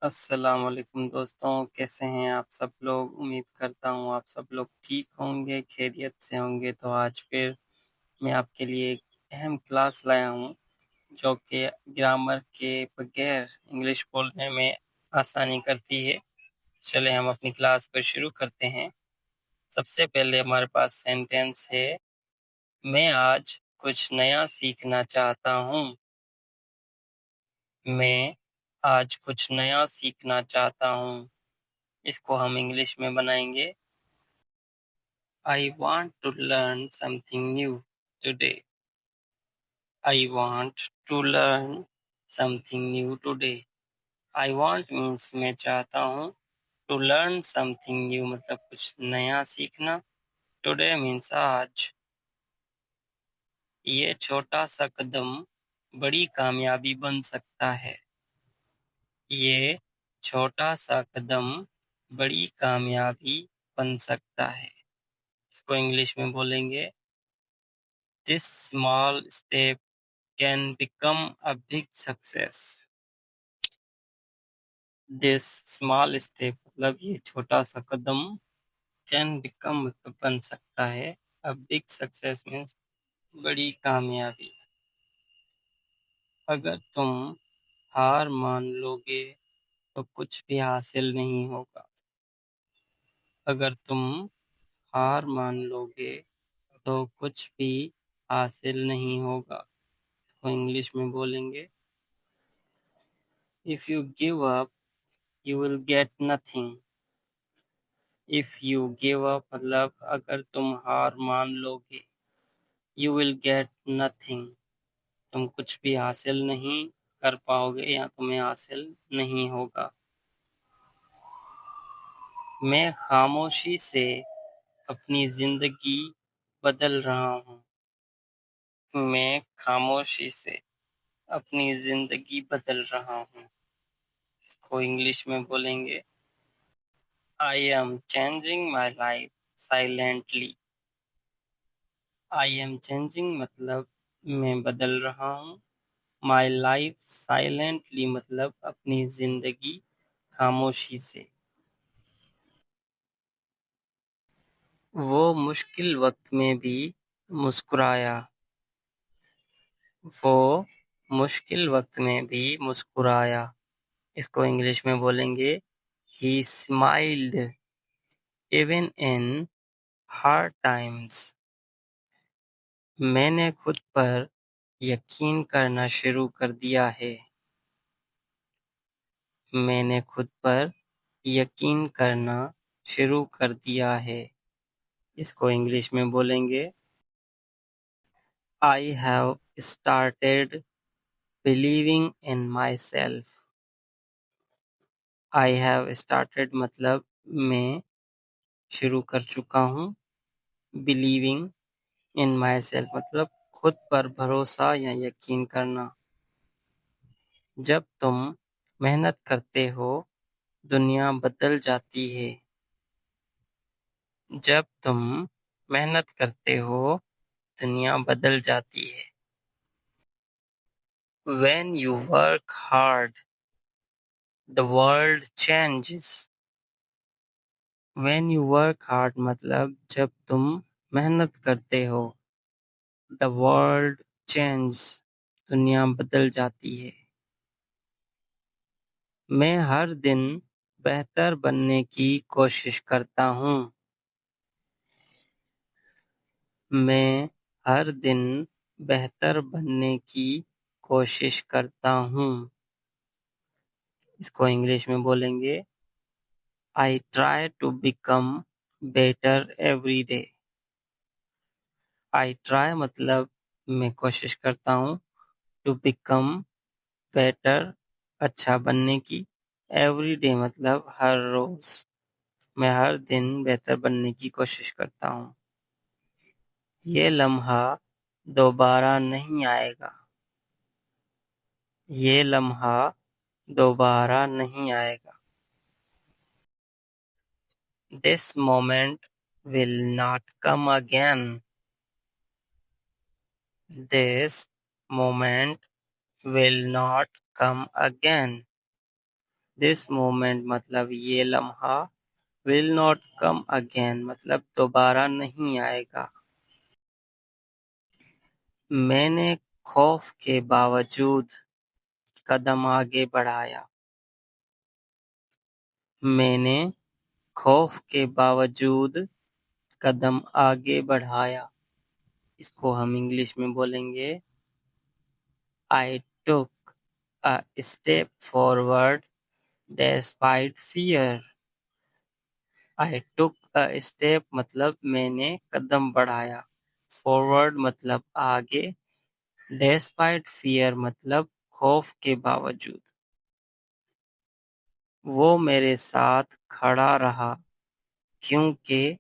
السلام علیکم دوستوں، کیسے ہیں آپ سب لوگ؟ امید کرتا ہوں آپ سب لوگ ٹھیک ہوں گے، خیریت سے ہوں گے۔ تو آج پھر میں آپ کے لیے ایک اہم کلاس لایا ہوں جو کہ گرامر کے بغیر انگلش بولنے میں آسانی کرتی ہے۔ چلے ہم اپنی کلاس کو شروع کرتے ہیں۔ سب سے پہلے ہمارے پاس سینٹینس ہے، میں آج کچھ نیا سیکھنا چاہتا ہوں۔ میں آج کچھ نیا سیکھنا چاہتا ہوں۔ اس کو ہم انگلش میں بنائیں گے I want to learn something new today. I want to learn something new today. I want means میں چاہتا ہوں، to learn something new مطلب کچھ نیا سیکھنا، today means آج۔ یہ چھوٹا سا قدم بڑی کامیابی بن سکتا ہے۔ یہ چھوٹا سا قدم بڑی کامیابی بن سکتا ہے۔ اس کو انگلش میں بولیں گے This small step can become a big success. This small step مطلب یہ چھوٹا سا قدم can become مطلب بن سکتا ہے a big success means بڑی کامیابی۔ اگر تم ہار مان لوگے تو کچھ بھی حاصل نہیں ہوگا۔ اگر تم ہار مان لوگے تو کچھ بھی حاصل نہیں ہوگا۔ اس کو انگلش میں بولیں گے If you give up, you will get nothing. If you give up مطلب اگر تم ہار مان لوگے، you will get nothing تم کچھ بھی حاصل نہیں کر پاؤ گے یا تمہیں حاصل نہیں ہوگا۔ میں خاموشی سے اپنی زندگی بدل رہا ہوں۔ میں خاموشی سے اپنی زندگی بدل رہا ہوں۔ اس کو انگلش میں بولیں گے I am changing my life silently. I am changing مطلب میں بدل رہا ہوں، my life silently مطلب اپنی زندگی خاموشی سے۔ وہ مشکل وقت میں بھی مسکرایا۔ وہ مشکل وقت میں بھی مسکرایا۔ اس کو انگلش میں بولیں گے He smiled even in hard times. میں نے خود پر یقین کرنا شروع کر دیا ہے۔ میں نے خود پر یقین کرنا شروع کر دیا ہے۔ اس کو انگلش میں بولیں گے I have started believing in myself. I have started مطلب میں شروع کر چکا ہوں، believing in myself مطلب خود پر بھروسہ یا یقین کرنا۔ جب تم محنت کرتے ہو دنیا بدل جاتی ہے۔ جب تم محنت کرتے ہو دنیا بدل جاتی ہے۔ When you work hard, the world changes. When you work hard مطلب جب تم محنت کرتے ہو the world changes دنیا بدل جاتی ہے۔ میں ہر دن بہتر بننے کی کوشش کرتا ہوں۔ میں ہر دن بہتر بننے کی کوشش کرتا ہوں۔ اس کو انگلش میں بولیں گے I try to become better every day. I try مطلب میں کوشش کرتا ہوں to become better اچھا بننے کی، every day مطلب ہر روز، میں ہر دن بہتر بننے کی کوشش کرتا ہوں۔ یہ لمحہ دوبارہ نہیں آئے گا۔ یہ لمحہ دوبارہ نہیں آئے گا۔ This moment will not come again. This moment will not come again. This moment مطلب یہ لمحہ، will not come again مطلب دوبارہ نہیں آئے گا۔ میں نے خوف کے باوجود قدم آگے بڑھایا۔ میں نے خوف کے باوجود قدم آگے بڑھایا۔ اس کو ہم انگلش میں بولیں گے I took a step forward despite fear۔ I took a step مطلب میں نے قدم بڑھایا، forward مطلب آگے، despite fear مطلب خوف کے باوجود۔ وہ میرے ساتھ کھڑا رہا کیونکہ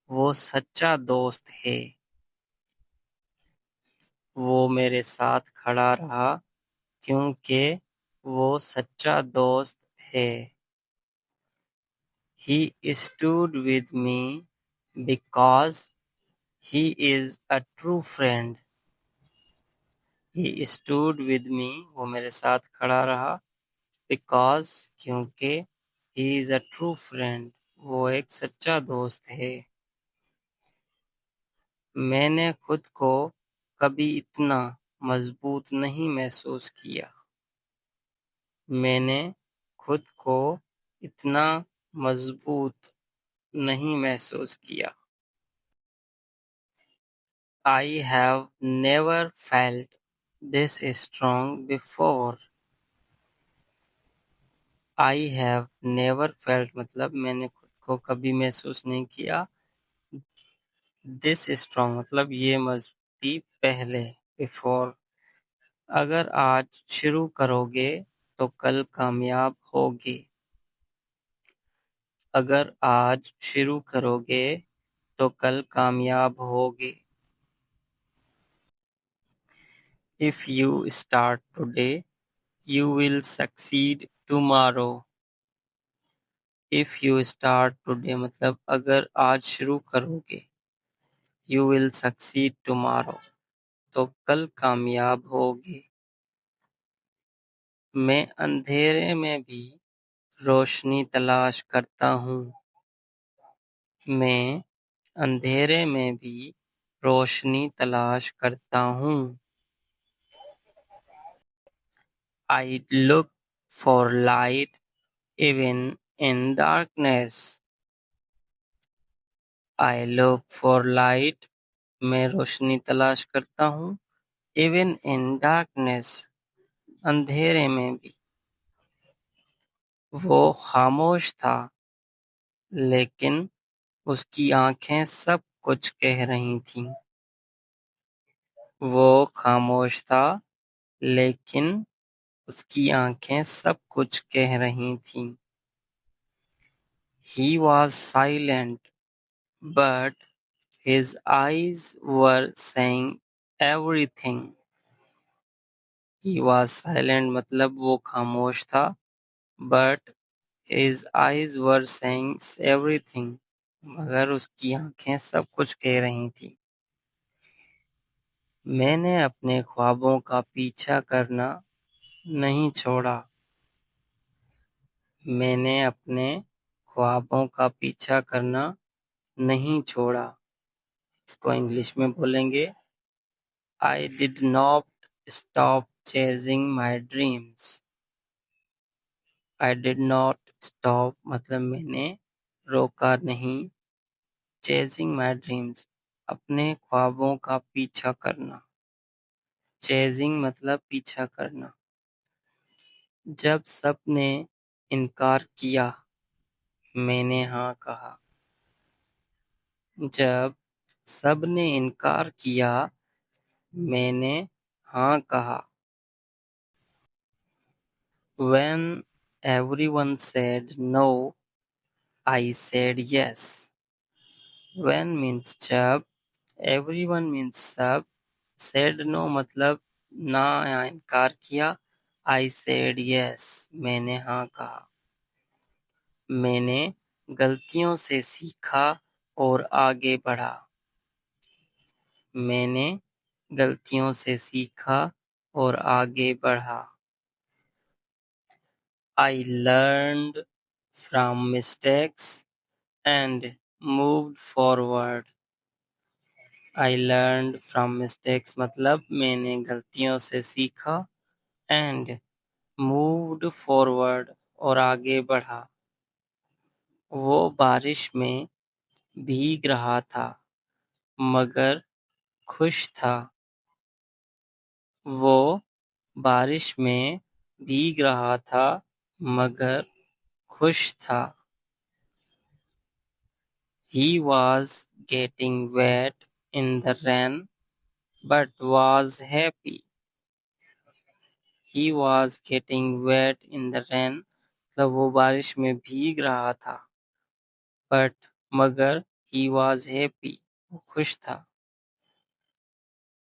وہ سچا دوست ہے۔ وہ میرے ساتھ کھڑا رہا کیونکہ وہ سچا دوست ہے۔ He stood with me because he is a true friend۔ He stood with me وہ میرے ساتھ کھڑا رہا because کیونکہ he is a true friend وہ ایک سچا دوست ہے۔ میں نے خود کو کبھی اتنا مضبوط نہیں محسوس کیا۔ میں نے خود کو اتنا مضبوط نہیں محسوس کیا۔ I have never felt this strong before۔ I have never felt مطلب میں نے خود کو کبھی محسوس نہیں کیا۔ This strong مطلب یہ مضبوطی پہلے، before۔ اگر آج شروع کرو گے تو کل کامیاب ہوگے۔ اگر آج شروع کرو گے تو کل کامیاب ہوگے۔ If you start today, you will succeed tomorrow۔ If you start today مطلب اگر آج شروع کرو گے، you will succeed tomorrow تو کل کامیاب ہوگے۔ میں اندھیرے میں بھی روشنی تلاش کرتا ہوں۔ میں اندھیرے میں بھی روشنی تلاش کرتا ہوں۔ I look for light even in darkness۔ I look for light میں روشنی تلاش کرتا ہوں، even in darkness اندھیرے میں بھی۔ وہ خاموش تھا لیکن اس کی آنکھیں سب کچھ کہہ رہی تھیں۔ وہ خاموش تھا لیکن اس کی آنکھیں سب کچھ کہہ رہی تھیں۔ He was silent but his eyes were saying everything۔ He was silent مطلب وہ خاموش تھا but his eyes were saying everything مگر اس کی آنکھیں سب کچھ کہہ رہی تھیں۔ میں نے اپنے خوابوں کا پیچھا کرنا نہیں چھوڑا۔ میں نے اپنے خوابوں کا پیچھا کرنا نہیں چھوڑا۔ اس کو انگلش میں بولیں گے I did not stop chasing my dreams۔ I did not stop مطلب میں نے روکا نہیں، chasing my dreams اپنے خوابوں کا پیچھا کرنا۔ chasing مطلب پیچھا کرنا۔ جب سب نے انکار کیا میں نے ہاں کہا۔ جب سب نے انکار کیا میں نے ہاں کہا۔ When everyone said no, I said yes۔ When means جب، everyone means سب، said no مطلب نہ یا انکار کیا، I said yes میں نے ہاں کہا۔ میں نے غلطیوں سے سیکھا اور آگے بڑھا۔ میں نے غلطیوں سے سیکھا اور آگے بڑھا۔ I learned from mistakes and moved forward. I learned from mistakes مطلب میں نے غلطیوں سے سیکھا and moved forward اور آگے بڑھا. وہ بارش میں بھیگ رہا تھا مگر خوش تھا. وہ بارش میں بھیگ رہا تھا مگر خوش تھا. He was getting wet in the rain but was happy. He was getting wet in the rain مطلب وہ بارش میں بھیگ رہا تھا but مگر he was happy وہ خوش تھا.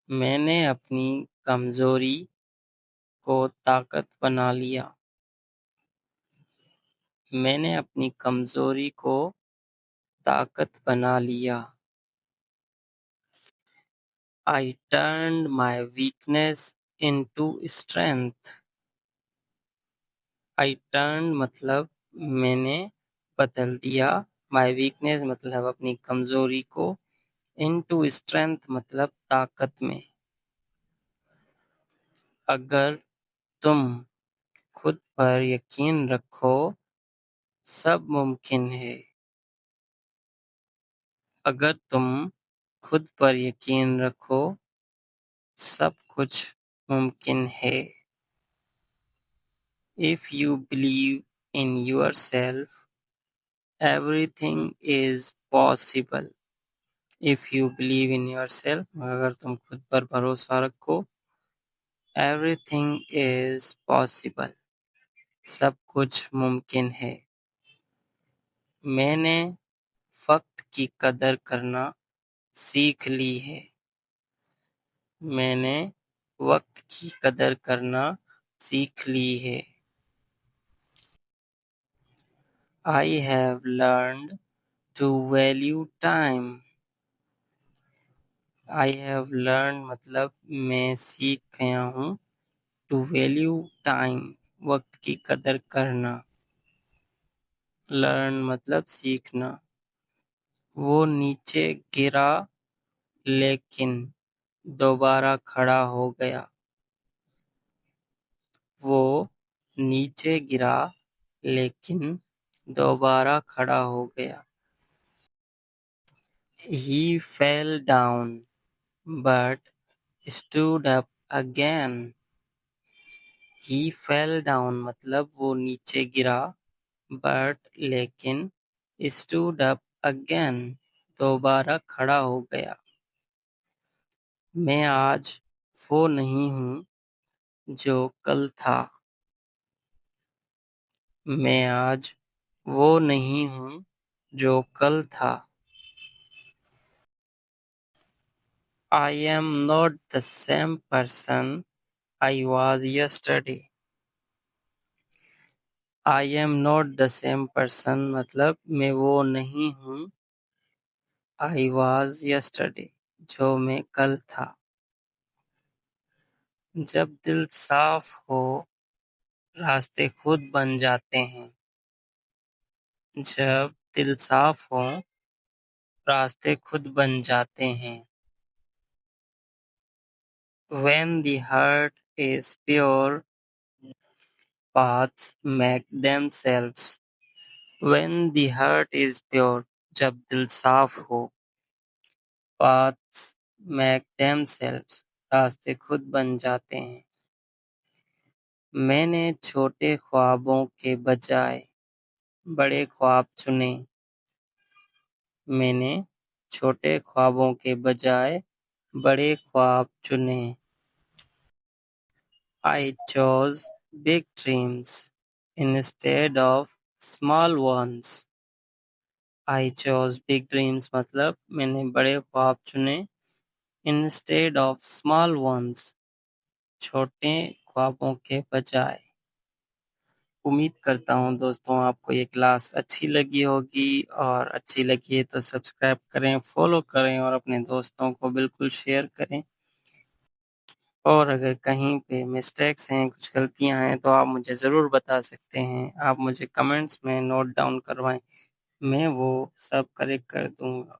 میں نے اپنی کمزوری کو طاقت بنا لیا. میں نے اپنی کمزوری کو طاقت بنا لیا. I turned my weakness into strength. I turned مطلب میں نے بدل دیا. My weakness مطلب اپنی کمزوری کو. into strength مطلب طاقت میں. اگر تم خود پر یقین رکھو سب ممکن ہے. اگر تم خود پر یقین رکھو سب کچھ ممکن ہے. If you believe in yourself everything is possible. If you believe in yourself اگر تم خود پر بھروسہ رکھو everything is possible سب کچھ ممکن ہے. میں نے وقت کی قدر کرنا سیکھ لی ہے. میں نے وقت کی قدر کرنا سیکھ لی ہے. I have learned to value time. I have learned مطلب میں سیکھ گیا ہوں. to value time وقت کی قدر کرنا. learn مطلب سیکھنا. وہ نیچے گرا لیکن دوبارہ کھڑا ہو گیا. وہ نیچے گرا لیکن دوبارہ کھڑا ہو گیا. He fell down but stood up again. He fell down مطلب وہ نیچے گرا but لیکن stood up again دوبارہ کھڑا ہو گیا. میں آج وہ نہیں ہوں جو کل تھا. میں آج وہ نہیں ہوں جو کل تھا. I am not the same person I was yesterday. I am not the same person مطلب میں وہ نہیں ہوں I was yesterday جو میں کل تھا. جب دل صاف ہو راستے خود بن جاتے ہیں. جب دل صاف ہو راستے خود بن جاتے ہیں. When the heart is pure paths make themselves. When the heart is pure جب دل صاف ہو paths make themselves راستے خود بن جاتے ہیں. میں نے چھوٹے خوابوں کے بجائے بڑے خواب چنے. میں نے چھوٹے خوابوں کے بجائے بڑے خواب چنے. I chose big dreams instead of small ones. I chose big dreams مطلب میں نے بڑے خواب چنے instead of small ones چھوٹے خوابوں کے بجائے. امید کرتا ہوں دوستوں آپ کو یہ کلاس اچھی لگی ہوگی اور اچھی لگی ہے تو سبسکرائب کریں، فالو کریں اور اپنے دوستوں کو بالکل شیئر کریں. اور اگر کہیں پہ مسٹیکس ہیں، کچھ غلطیاں ہیں تو آپ مجھے ضرور بتا سکتے ہیں، آپ مجھے کمنٹس میں نوٹ ڈاؤن کروائیں، میں وہ سب کریکٹ کر دوں گا۔